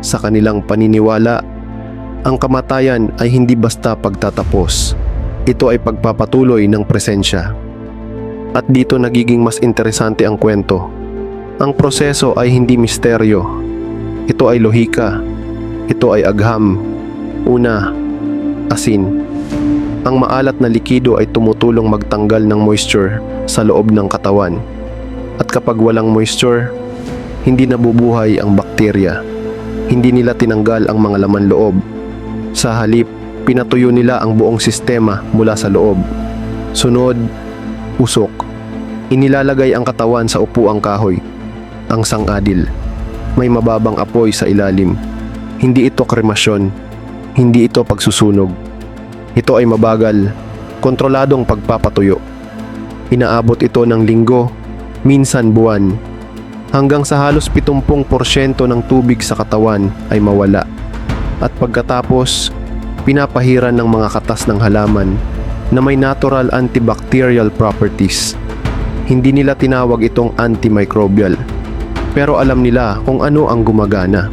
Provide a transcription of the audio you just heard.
Sa kanilang paniniwala, ang kamatayan ay hindi basta pagtatapos. Ito ay pagpapatuloy ng presensya. At dito nagiging mas interesante ang kwento. Ang proseso ay hindi misteryo. Ito ay lohika. Ito ay agham. Una, asin. Ang maalat na likido ay tumutulong magtanggal ng moisture sa loob ng katawan. At kapag walang moisture, hindi nabubuhay ang bakterya. Hindi nila tinanggal ang mga laman loob. Sa halip, pinatuyo nila ang buong sistema mula sa loob. Sunod, usok. Inilalagay ang katawan sa upuang kahoy, ang sangadil. May mababang apoy sa ilalim. Hindi ito kremasyon. Hindi ito pagsusunog. Ito ay mabagal, kontroladong pagpapatuyo. Inaabot ito ng linggo, minsan buwan, hanggang sa halos 70% ng tubig sa katawan ay mawala. At pagkatapos, pinapahiran ng mga katas ng halaman na may natural antibacterial properties. Hindi nila tinawag itong antimicrobial, pero alam nila kung ano ang gumagana.